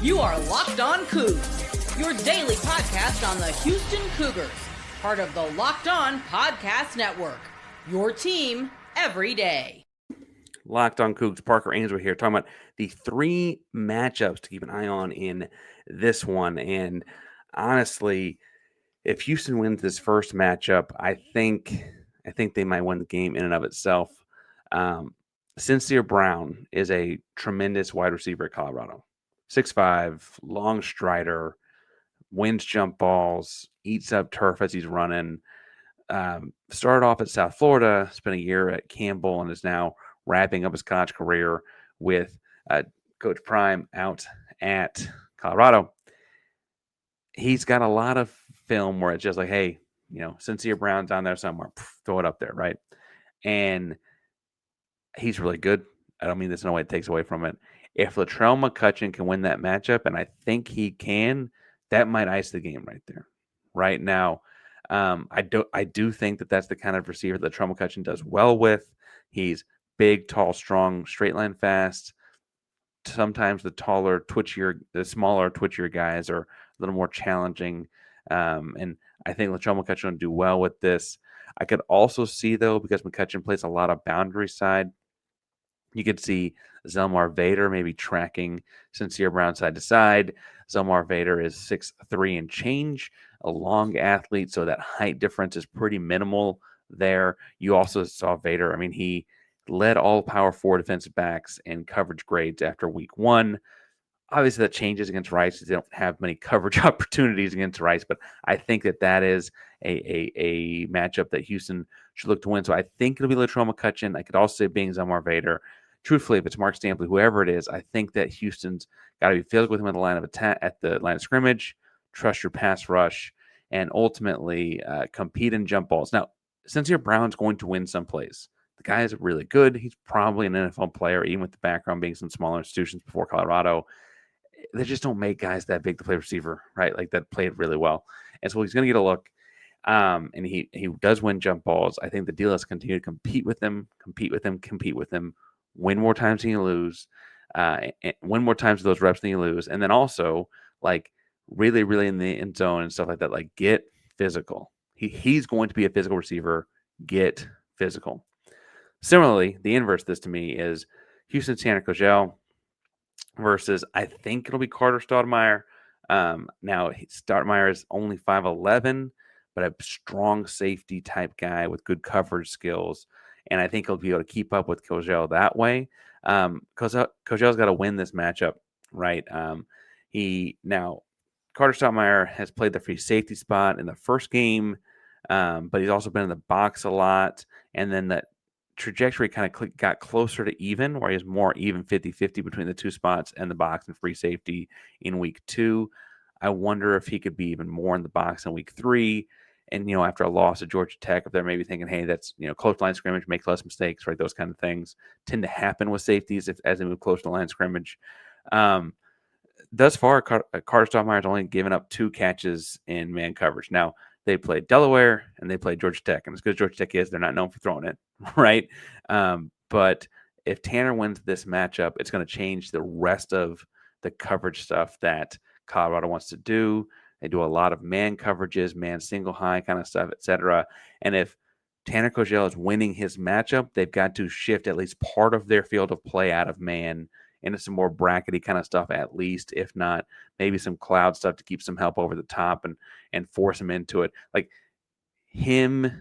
You are Locked On Cougs, your daily podcast on the Houston Cougars, part of the Locked On Podcast Network, your team every day. Locked On Coogs, Parker Ainsworth here, talking about the three matchups to keep an eye on in this one. And honestly, if Houston wins this first matchup, I think they might win the game in and of itself. Sincere Brown is a tremendous wide receiver at Colorado. 6'5", long strider, wins jump balls, eats up turf as he's running. Started off at South Florida, spent a year at Campbell, and is now wrapping up his college career with Coach Prime out at Colorado. He's got a lot of film where it's just like, hey, Sincere Brown's down there somewhere, throw it up there, right? And he's really good. I don't mean this in a way it takes away from it. If Latrell McCutcheon can win that matchup, and I think he can, that might ice the game right there. Right now, I do think that that's the kind of receiver that Latrell McCutcheon does well with. He's big, tall, strong, straight line fast. Sometimes the smaller, twitchier guys are a little more challenging. And I think Latrell McCutcheon will do well with this. I could also see, though, because McCutcheon plays a lot of boundary side, you could see Zelmar Vader maybe tracking Sincere Brown side to side. Zelmar Vader is 6'3" and change, a long athlete, so that height difference is pretty minimal there. You also saw Vader. I mean, he led all Power 4 defensive backs in coverage grades after week 1. Obviously, that changes against Rice. They don't have many coverage opportunities against Rice, but I think that is a matchup that Houston should look to win. So I think it'll be Latrell McCutcheon. I could also say being Zelmar Vader. Truthfully, if it's Mark Stampley, whoever it is, I think that Houston's got to be physical with him at the line of attack, at the line of scrimmage, trust your pass rush, and ultimately compete in jump balls. Now, Sincere Brown's going to win some plays. The guy is really good. He's probably an NFL player, even with the background being some smaller institutions before Colorado. They just don't make guys that big to play receiver, right? Like that played really well. And so he's going to get a look. And he does win jump balls. I think the deal is to continue to compete with him, win more times than you lose, and win more times with those reps than you lose. And then also, like, really, really in the end zone and stuff like that, like, get physical. He's going to be a physical receiver. Get physical. Similarly, the inverse of this to me is Houston's Tanner Koziol versus, I think it'll be Carter Stoudemire. Now, Stoudemire is only 5'11", but a strong safety type guy with good coverage skills. And I think he'll be able to keep up with Koziol that way. Koziol's got to win this matchup, right? Carter Stoudemire has played the free safety spot in the first game, but he's also been in the box a lot. And then that trajectory kind of got closer to even, where he was more even 50-50 between the two spots and the box and free safety in week 2. I wonder if he could be even more in the box in week 3. And, after a loss to Georgia Tech, if they're maybe thinking, hey, that's, close line scrimmage, make less mistakes, right? Those kind of things tend to happen with safeties as they move close to the line of scrimmage. Thus far, Carter Stoudemire has only given up 2 catches in man coverage. Now, they played Delaware and they played Georgia Tech. And as good as Georgia Tech is, they're not known for throwing it, right? But if Tanner wins this matchup, it's going to change the rest of the coverage stuff that Colorado wants to do. They do a lot of man coverages, man single high kind of stuff, etc. And if Tanner Koziol is winning his matchup, they've got to shift at least part of their field of play out of man into some more brackety kind of stuff, at least, if not maybe some cloud stuff to keep some help over the top and force him into it. Like him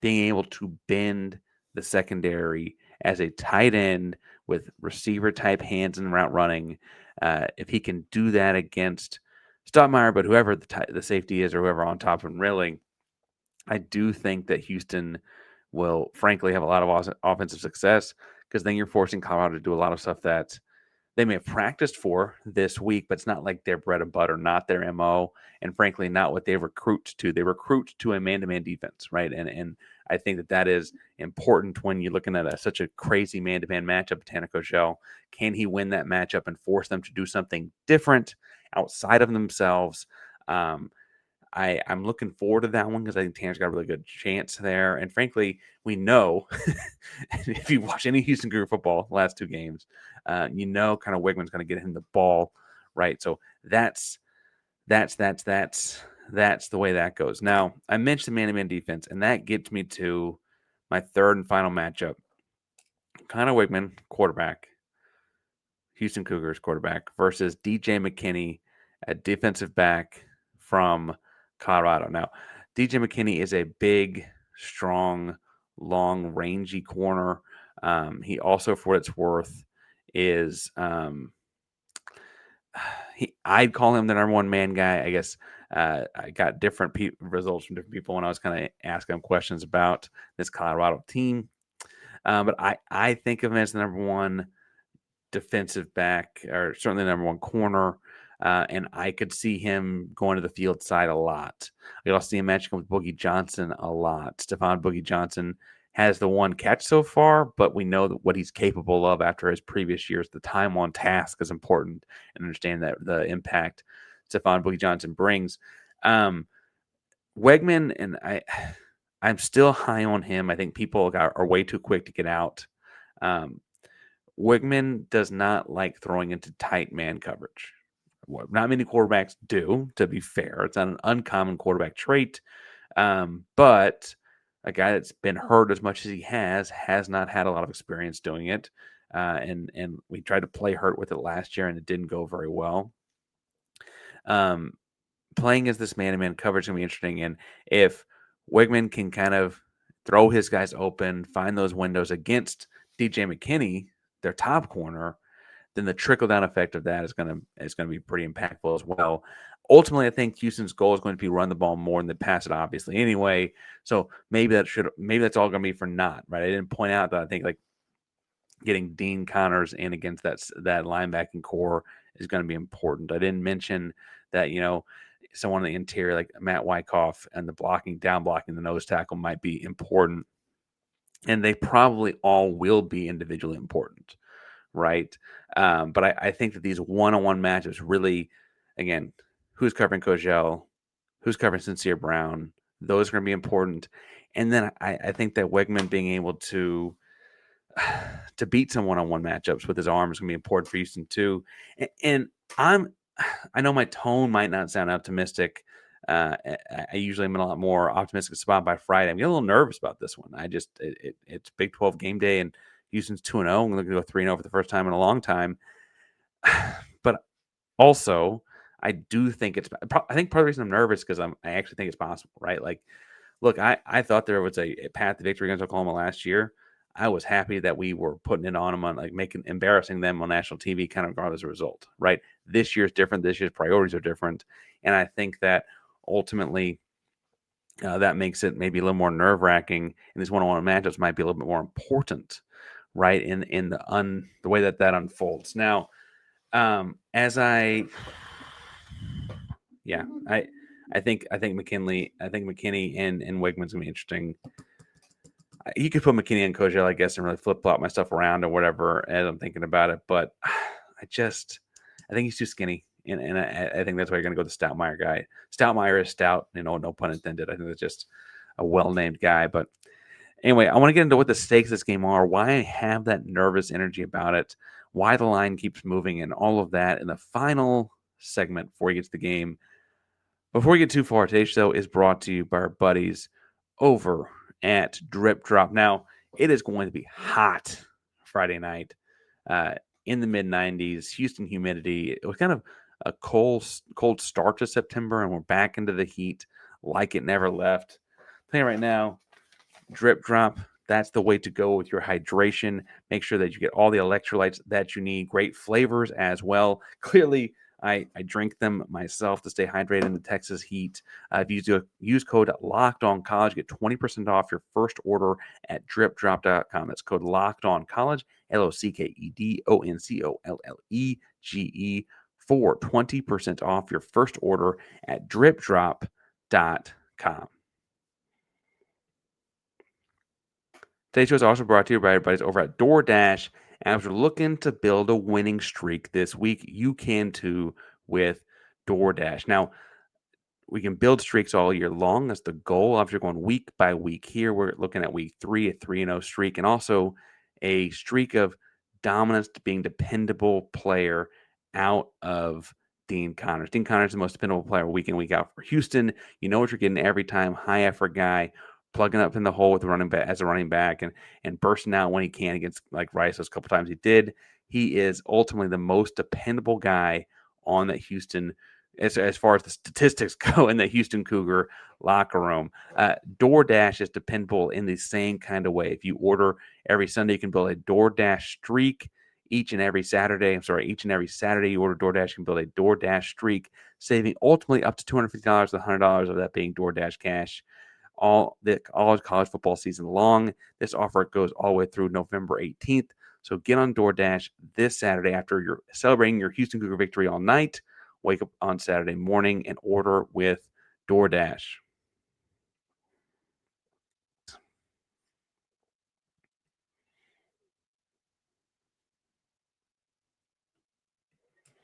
being able to bend the secondary as a tight end with receiver type hands and route running, if he can do that against Stoudemire, but whoever the safety is or whoever on top of him, really, I do think that Houston will, frankly, have a lot of offensive success, because then you're forcing Colorado to do a lot of stuff that they may have practiced for this week, but it's not like their bread and butter, not their MO, and frankly, not what they recruit to. They recruit to a man-to-man defense, right? And I think that is important when you're looking at such a crazy man-to-man matchup with Tanner Koziol. Can he win that matchup and force them to do something different outside of themselves? I'm looking forward to that one, because I think Tanner's got a really good chance there. And frankly, we know, if you watch any Houston Cougar football, last 2 games, kind of Weigman's going to get him the ball right? So that's the way that goes. Now, I mentioned man-to-man defense, and that gets me to my third and final matchup. Conner Weigman, quarterback, Houston Cougars quarterback, versus DJ McKinney, a defensive back from Colorado. Now, DJ McKinney is a big, strong, long, rangy corner. He also, for what it's worth, is I'd call him the number one man guy. I guess I got different results from different people when I was kind of asking them questions about this Colorado team. But I think of him as the number one defensive back, or certainly the number one corner. And I could see him going to the field side a lot. I could also see him matching up with Boogie Johnson a lot. Stephon Boogie Johnson has the one catch so far, but we know that what he's capable of after his previous years. The time on task is important, and understand that the impact Stephon Boogie Johnson brings. Weigman, and I'm still high on him. I think people are way too quick to get out. Weigman does not like throwing into tight man coverage. Not many quarterbacks do, to be fair. It's not an uncommon quarterback trait. But a guy that's been hurt as much as he has not had a lot of experience doing it. And we tried to play hurt with it last year, and it didn't go very well. Playing as this man-to-man coverage is going to be interesting. And if Weigman can kind of throw his guys open, find those windows against DJ McKinney, their top corner, then the trickle-down effect of that is going to be pretty impactful as well. Ultimately, I think Houston's goal is going to be run the ball more than pass it, obviously, anyway. So maybe that's all going to be for naught, right? I didn't point out that I think like getting Dean Connors in against that linebacking core is going to be important. I didn't mention that, someone in the interior like Matt Wyckoff and down blocking the nose tackle might be important. And they probably all will be individually important, right? But I think that these one-on-one matchups really, again, who's covering Koziol, who's covering Sincere Brown, those are going to be important. And then I think that Weigman being able to beat some one-on-one matchups with his arm is going to be important for Houston too. And I know my tone might not sound optimistic. I usually am in a lot more optimistic spot by Friday. I'm getting a little nervous about this one. It's Big 12 game day, and Houston's 2-0. I'm going to go 3-0 for the first time in a long time. But also, I do think I think part of the reason I'm nervous is because I actually think it's possible, right? Like, look, I thought there was a path to victory against Oklahoma last year. I was happy that we were putting it on them, on like embarrassing them on national TV, kind of regardless of result, right? This year's different. This year's priorities are different. And I think that ultimately that makes it maybe a little more nerve-wracking, and these one-on-one matchups might be a little bit more important, right? In the way that unfolds. Now, I think McKinney and Weigman's gonna be interesting. You could put McKinney and Koziol, I guess, and really flip-flop my stuff around or whatever as I'm thinking about it. But I think he's too skinny. And I think that's why you're going to go the Stoutmeyer guy. Stoutmeyer is stout, no pun intended. I think that's just a well-named guy. But anyway, I want to get into what the stakes of this game are, why I have that nervous energy about it, why the line keeps moving, and all of that in the final segment before we get to the game. Before we get too far, today's show is brought to you by our buddies over at DripDrop. Now, it is going to be hot Friday night in the mid-90s, Houston humidity. It was kind of a cold start to September, and we're back into the heat like it never left. I'll tell you right now, DripDrop, that's the way to go with your hydration. Make sure that you get all the electrolytes that you need. Great flavors as well. Clearly, I drink them myself to stay hydrated in the Texas heat. If you use code LOCKEDONCollege, get 20% off your first order at DripDrop.com. That's code LOCKEDONCollege, LOCKEDONCOLLEGE, for 20% off your first order at DripDrop.com. Today's show is also brought to you by our buddies over at DoorDash. As we're looking to build a winning streak this week, you can too with DoorDash. Now, we can build streaks all year long. That's the goal. If you're going week by week here, we're looking at week 3, a 3-0 streak, and also a streak of dominance, being dependable player out of Dean Connors. Dean Connors is the most dependable player week in, week out for Houston. You know what you're getting every time. High effort guy, plugging up in the hole with the running back as a running back and bursting out when he can against like Rice. Those couple times he did. He is ultimately the most dependable guy on that Houston, as far as the statistics go, in the Houston Cougar locker room. DoorDash is dependable in the same kind of way. If you order every Sunday, you can build a DoorDash streak. Each and every Saturday you order DoorDash, you can build a DoorDash streak, saving ultimately up to $250 to $100 of that being DoorDash cash all college football season long. This offer goes all the way through November 18th. So get on DoorDash this Saturday after you're celebrating your Houston Cougar victory all night. Wake up on Saturday morning and order with DoorDash.